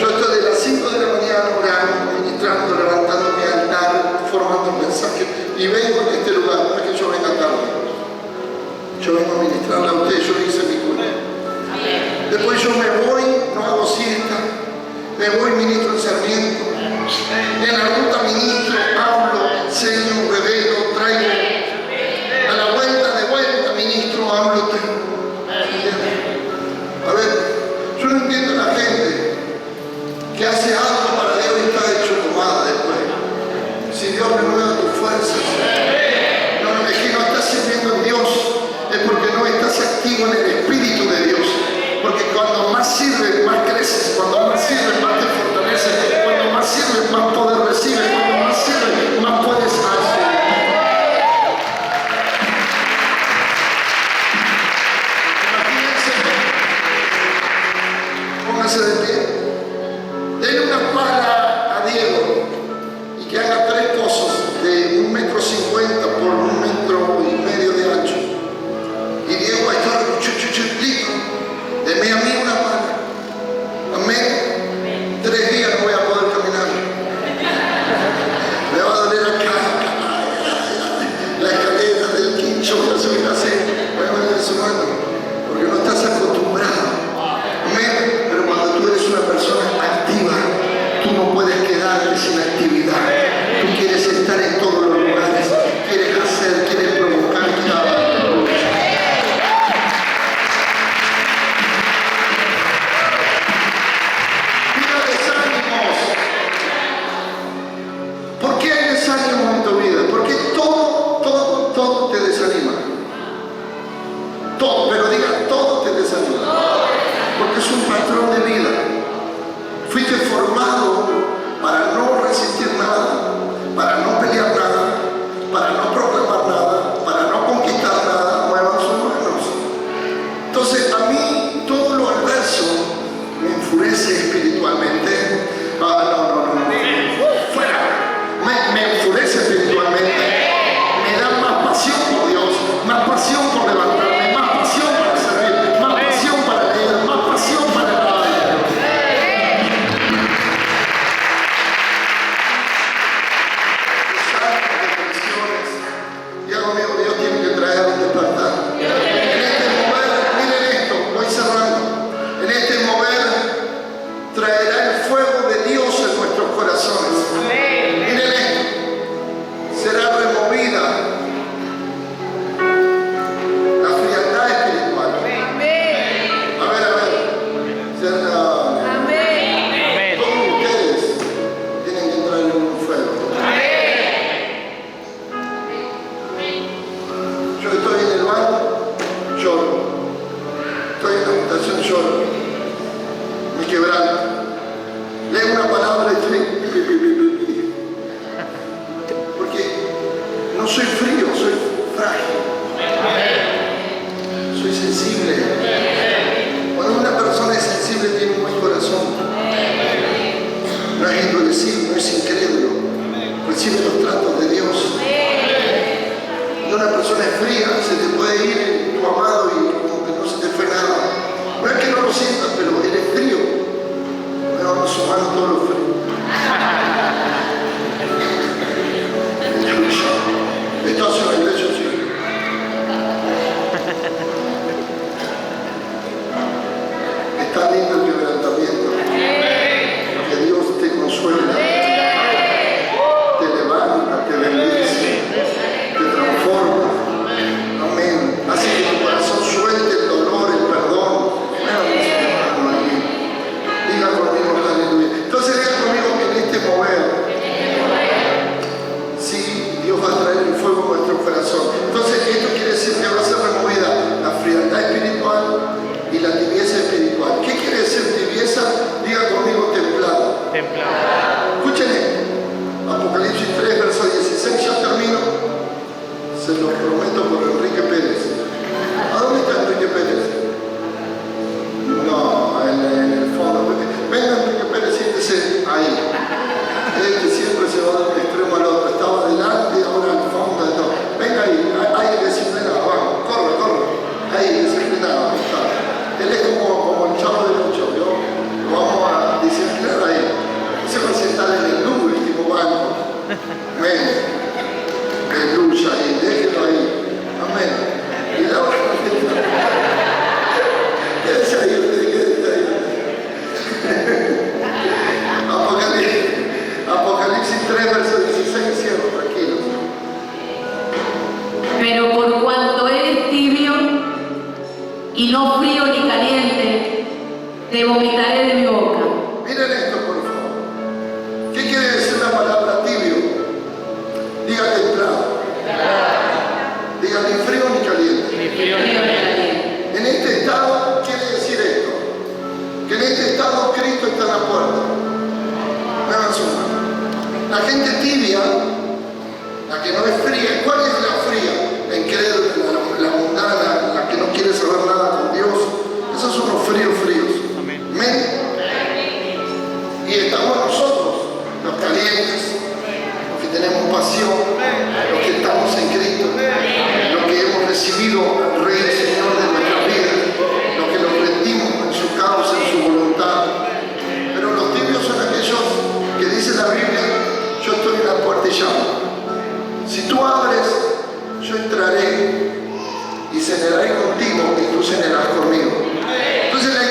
Yo estoy de las 5 de la mañana orando, ministrando, levantando mi altar, formando un mensaje y vengo en este lugar. No es que yo venga tarde. Yo vengo a ministrarle a ustedes, yo hice mi culpa. Después yo me voy, no hago siesta, me voy, ministro en Sarmiento. En la ruta ministro, hablo, enseño, revelo, traigo. A la vuelta, ministro, hablo, a ver, yo no entiendo a la gente que hace algo para Dios y está hecho pomada después. Si Dios renueva tus fuerzas, no, es que no estás sirviendo en Dios, es porque no estás activo en el Espíritu de Dios. Porque cuando más sirves, más creces, cuando más sirves, más te fortaleces, cuando más sirves, más poder recibes, cuando más sirves, más puedes hacer. Póngase de pie. Denle una pala a Diego y que haga 3 pozos de 1,50 metros por 1,5 metros de ancho. Y Diego va a estar listo. Deme a mí una pala. Amén. 3 días no voy a poder caminar. Me va a doler acá. La escalera del quincho voy a subir así. Voy a poner su mano. Porque no está Entonces a mí todo lo adverso me enfurece espiritualmente. Fuera. Me enfurece espiritualmente. Me da más pasión por Dios, más pasión por levantarme, más pasión para servir, más pasión para leer, más pasión para la y algo mío, Dios tiene que traer un despertar. En este mover, miren esto, voy cerrando. En este mover traerá el fuego de Dios en nuestros corazones. Miren esto, será removida la frialdad espiritual. A ver, será. Todos ustedes tienen que entrar en un fuego. Yo estoy en el baño, lloro. Estoy en la habitación, lloro. Me quebranto. Leo una palabra y estoy... Porque no soy frío, soy frágil. Soy sensible. Cuando una persona es sensible tiene un buen corazón. No es endurecido, no es incrédulo. Recibe los tratos de Dios. Una persona es fría, se te puede ir tu amado y como que no se te fue nada. No es que no lo sientas, pero eres frío. No, no sumando todo lo frío. Esto hace una iglesia así. Es tan lindo el quebrantamiento. Que Dios te consuela, te levanta, te bendice, te transforma. Amén. Así que tu corazón suelte el dolor, el perdón. Diga conmigo, aleluya. Entonces diga conmigo que en este mover, sí, Dios va a traer el fuego a nuestro corazón. Entonces esto quiere decir que va a ser removida la frialdad espiritual y la tibieza espiritual. ¿Qué quiere decir tibieza? Diga conmigo templado. Escuchen esto. Apocalipsis 3, verso 16, ya termino. Se lo prometo por Enrique Pérez. ¿A dónde está Enrique Pérez? No, en el fondo. Venga Enrique Pérez, siéntese ahí. Siempre se va de un extremo al otro. Estaba adelante, ahora al fondo. Venga ahí disciplinado, vamos, corre. Ahí, disciplinado, ahí está. Él es como el chavo del 8, ¿yo? Lo vamos a disciplinar ahí. Se va a sentar en el último banco. Amén. Aleluya, ahí, déjelo ahí. Amén. Y la otra quédese ahí. Apocalipsis 3, verso 16, cierro, tranquilo. Pero por cuanto eres tibio y no frío ni caliente, te vomitaré de mi boca. Miren esto, por favor. ¿Qué quiere decir la palabra tibio? Diga templado. Diga ni frío ni caliente. En este estado, quiere decir esto. Que en este estado Cristo está en la puerta. Me van a sumar. La gente tibia, la que no es fría, ¿cuál es la fría? La incrédula, la mundana, la que no quiere saber nada con Dios. Esos son los fríos. Amén. Y estamos nosotros, los calientes, los que tenemos pasión, los que estamos en Cristo, los que hemos recibido al Rey Señor de nuestra vida, los que nos rendimos en su causa, en su voluntad. Pero los tibios son aquellos que dice la Biblia: yo estoy en la puerta y llamo. Si tú abres, yo entraré y cenaré contigo y tú cenarás conmigo. Entonces la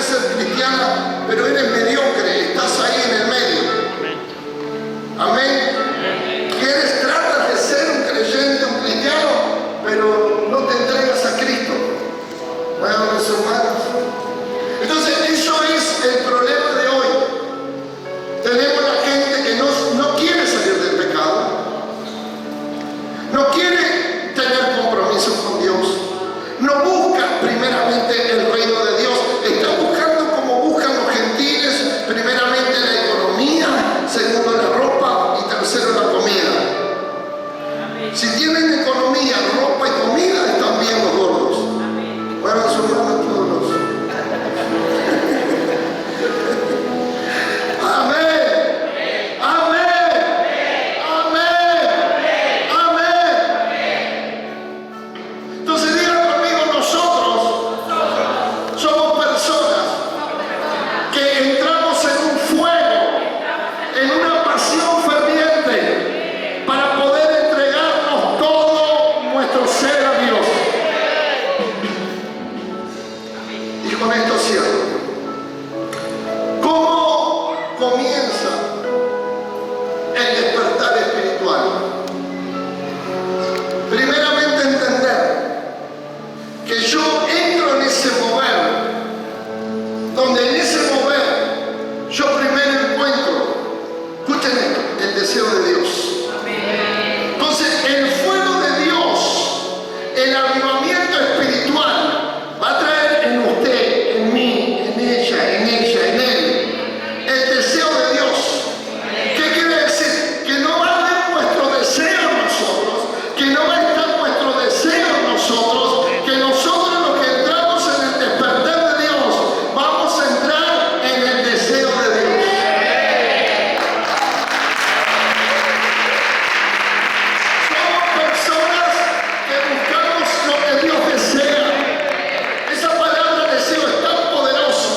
ser cristiana, pero eres mediocre, estás ahí en el medio. Amén. Tratas de ser un creyente, un cristiano, pero no te entregas a Cristo. Bueno, mis hermanos. Entonces, eso es el problema de hoy. Tenemos la gente que no quiere salir del pecado, no quiere tener compromiso con Dios, no busca primeramente el reino de Dios, está buscando como buscan los gentiles, primeramente la economía, segundo la ropa y tercero la comida. Si tienen economía, ropa y comida, están bien los gordos. Bueno, su hermano todos los. Amén. Amén. Amén. Amén. Entonces digan conmigo, nosotros somos personas que entramos en un fuego, en una pasión ferviente para poder entregarnos todo nuestro ser a Dios. Y con esto cierro. ¿Cómo comienza el despertar espiritual? Primeramente entender que yo entro en ese mover, donde en ese mover yo primero encuentro, escuchen esto, el deseo de Dios. Entonces el fuego de Dios, el avivamiento espiritual, va a traer en usted, en mí, en ella, en él, el deseo de Dios. ¿Qué quiere decir? Que no va a haber nuestro deseo en nosotros, que no va a estar nuestro deseo en nosotros, que nosotros los que entramos en el despertar de Dios, vamos a entrar en el deseo de Dios. Somos personas que buscamos lo que Dios desea. Esa palabra deseo es tan poderoso,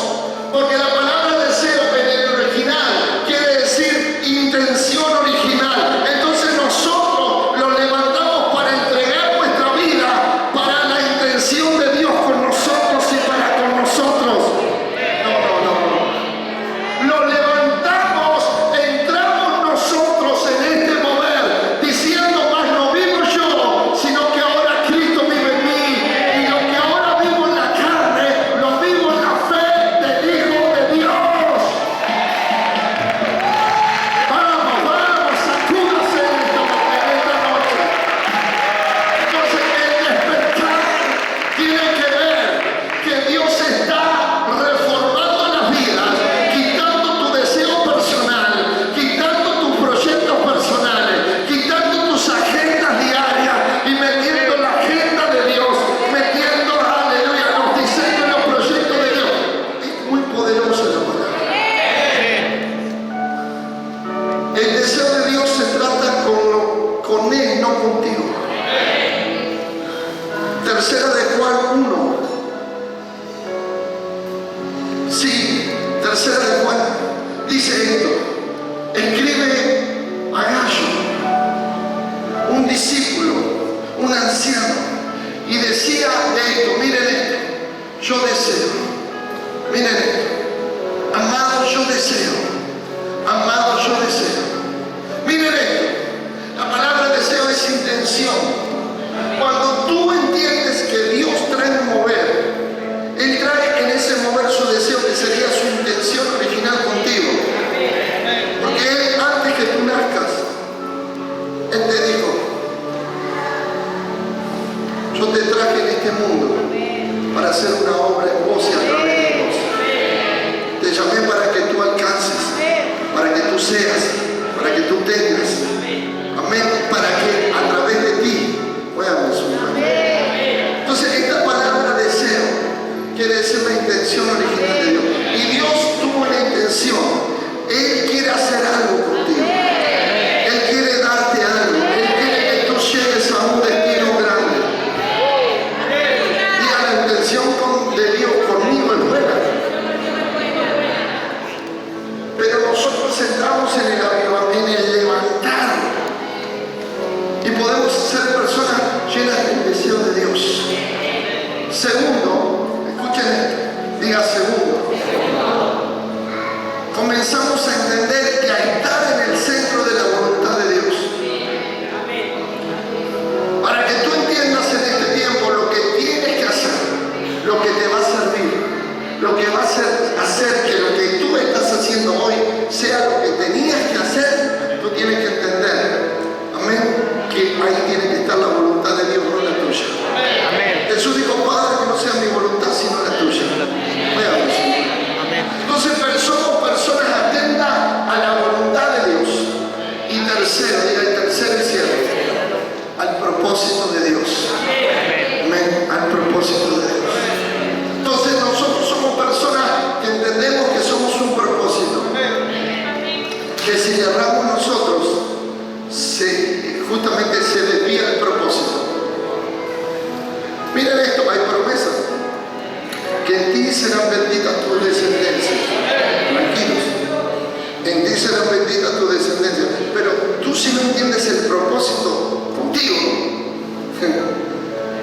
porque la palabra deseo en el original quiere decir intención original. Entonces nosotros lo levantamos para entregar nuestra vida para la intención de Dios con nosotros y para con nosotros. No. Lo levantamos, entramos nosotros en este mover, diciendo, más no vivo yo, sino que ahora Cristo vive en mí. Y lo que ahora vivo en la carne, lo vivo en la fe del Hijo de Dios. Vamos, sacúdase en esta noche. Entonces el despertar tiene que ver que Dios está reformando las vidas, quitando tu deseo personal, quitando tus proyectos personales, quitando tus agendas diarias y metiendo la agenda de Dios, metiendo, aleluya, los diseños y los proyectos de Dios. Es muy poderosa la palabra. El deseo de Dios se trata con Él, no contigo. Tercera de Juan 1. Sí, tercera de Juan dice esto. Escribe a Gallo, un discípulo, un anciano, y decía esto, miren esto, yo deseo, miren esto, amado yo deseo, amado yo deseo. Miren esto, la palabra deseo es intención. Cuando tú entiendes que Dios trae un mover, Él trae en ese mover su deseo, que sería su intención original contigo. Porque Él, antes que tú nazcas, Él te dijo, yo te traje en este mundo para hacer una obra en vos y a través de vos. Te llamé para que tú alcances, para que tú seas, para que tú tengas. Amén. Para que a través de ti podamos sumar. Entonces esta palabra deseo quiere decir la intención original de Dios. Y Dios tuvo la intención. Él quiere hacer algo contigo. Él quiere darte algo. Él quiere que tú llegues a un destino grande. Diga, la intención de Dios conmigo es buena. Pero nosotros entramos en el levantar. Y podemos ser personas llenas del deseo de Dios. Segundo, escuchen esto, diga segundo. Comenzamos a entender que a estar en el centro de la voluntad de Dios. Para que tú entiendas en este tiempo lo que tienes que hacer, lo que te va a servir, lo que va a hacer que lo que tú estás haciendo hoy sea lo que tenías que hacer, tú tienes que entender, amén, que ahí tiene que estar la voluntad de Dios, no la tuya. Amén. Jesús dijo, Padre, que no sea mi voluntad sino la tuya. Veamos. Entonces somos personas atentas a la voluntad de Dios. Y tercero, diga el tercero y cierre, al propósito de Dios. Amén. Al propósito de Dios. Entonces nosotros somos personas que entendemos que somos un propósito. Que si le erramos nosotros, justamente se desvía el propósito. Miren esto, hay promesas. Que en ti serán benditas tus descendencias. Tranquilos. En ti serán benditas tus descendencias. Pero tú si no entiendes el propósito contigo,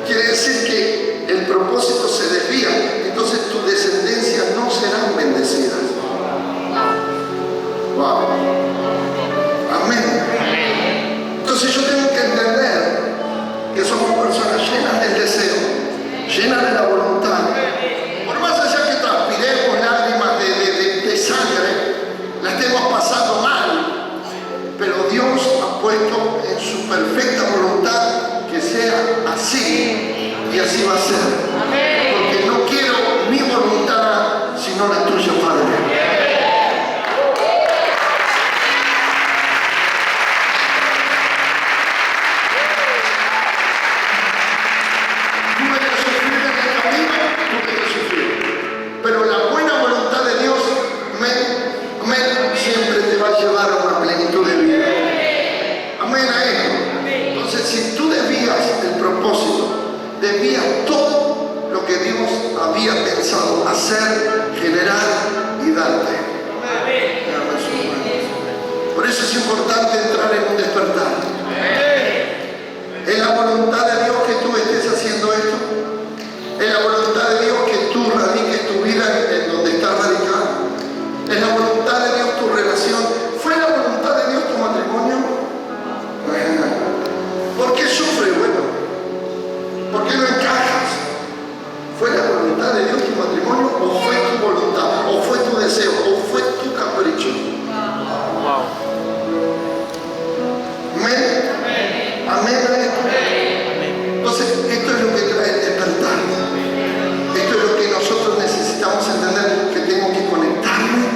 quiere decir que el propósito se desvía. Entonces tus descendencias no serán bendecidas. Wow. Amén. Entonces yo tengo que entender que somos personas llenas del deseo, llenas de la voluntad. Por más allá que transpiremos lágrimas de sangre, la estemos pasando mal, pero Dios ha puesto en su perfecta voluntad que sea así, y así va a ser. Porque no quiero mi voluntad sino la tuya, Padre. Pero la buena voluntad de Dios siempre te va a llevar a una plenitud de vida. Amén a esto. Entonces, si tú desvías el propósito, desvías todo lo que Dios había pensado hacer, generar y darte. Por eso es importante entrar en un despertar. Es la voluntad de Dios que tú estés haciendo esto. Es la voluntad de Dios que tú radiques tu vida en donde estás radicado. Es la voluntad de Dios tu relación. ¿Fue la voluntad de Dios tu matrimonio? ¿Por qué sufres? Bueno, ¿por qué no encajas? ¿Fue la voluntad de Dios tu matrimonio o fue tu voluntad? ¿O fue tu deseo? ¿O fue tu capricho? Amén. Amén. Entonces, esto es lo que trae el despertar. Esto es lo que nosotros necesitamos entender, que tengo que conectarme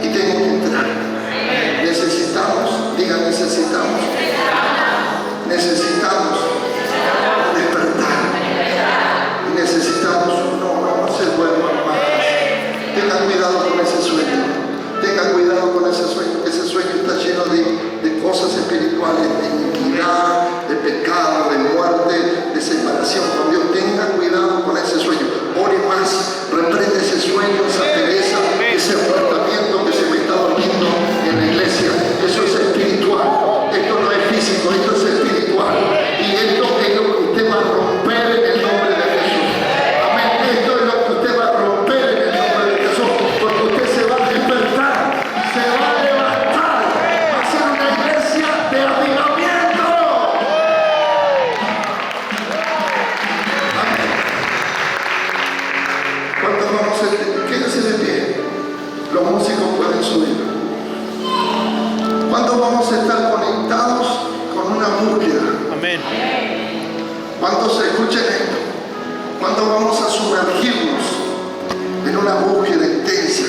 y tengo que entrar. Necesitamos, diga necesitamos despertar. Y necesitamos no se duerman más. Tengan cuidado con ese sueño. Tengan cuidado con ese sueño, que ese sueño está lleno de cosas espirituales, de iniquidad, de pecado, de muerte, de separación con Dios. Tengan cuidado con ese sueño. Ore más, reprende ese sueño, esa pereza, ese apartamiento que se me está dormiendo en la iglesia. Eso es espiritual. Esto no es físico, esto es espiritual. Y esto es lo que usted va a romper en el nombre de Jesús. Amén. Esto es lo que usted va a romper en el nombre de Jesús. Porque usted se va a despertar, se va a levantar, va a ser una iglesia de avivamiento. Amén. ¿Cuántos vamos a hacer? Quédense de pie. Los músicos pueden subir. ¿Cuántos vamos a estar conectados con una búsqueda? Amén. ¿Cuántos escuchen esto? ¿Cuántos vamos a sumergirnos en una búsqueda intensa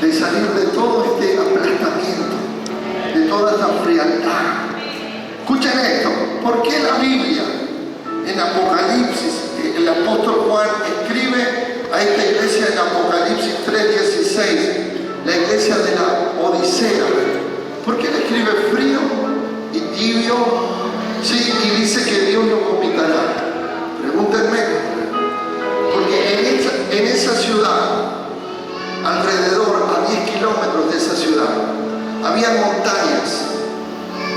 de salir de todo este aplastamiento, de toda esta frialdad? Escuchen esto. ¿Por qué la Biblia en Apocalipsis, el apóstol Juan escribe a esta iglesia en Apocalipsis 3:16, la iglesia de la Odisea? ¿Por qué le escribe frío y tibio? Sí, y dice que Dios lo vomitará. Pregúntenme. Porque en esa ciudad, alrededor a 10 kilómetros de esa ciudad, había montañas,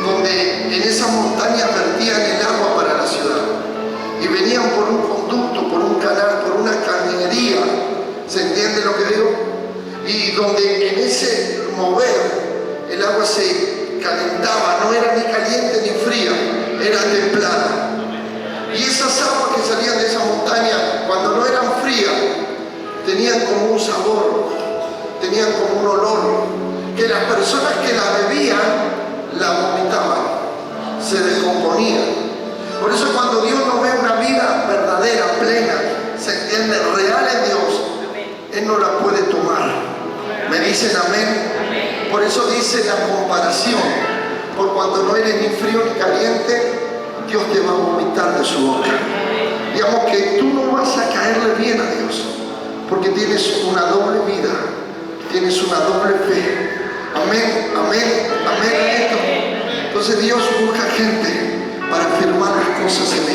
donde en esas montañas vertían el agua para la ciudad. Y venían por un conducto, por un canal, por una cañería. ¿Se entiende lo y donde en ese mover el agua se calentaba, no era ni caliente ni fría, era templada. Y esas aguas que salían de esa montaña, cuando no eran frías, tenían como un sabor, tenían como un olor, que las personas que la bebían, la vomitaban, se descomponían. Por eso cuando Dios nos ve una vida verdadera, plena, se entiende, real en Dios, Él no la puede tomar. ¿Me dicen amén? Por eso dice la comparación, por cuando no eres ni frío ni caliente, Dios te va a vomitar de su boca. Digamos que tú no vas a caerle bien a Dios, porque tienes una doble vida, tienes una doble fe. Amén, amén, amén. Entonces Dios busca gente para afirmar las cosas en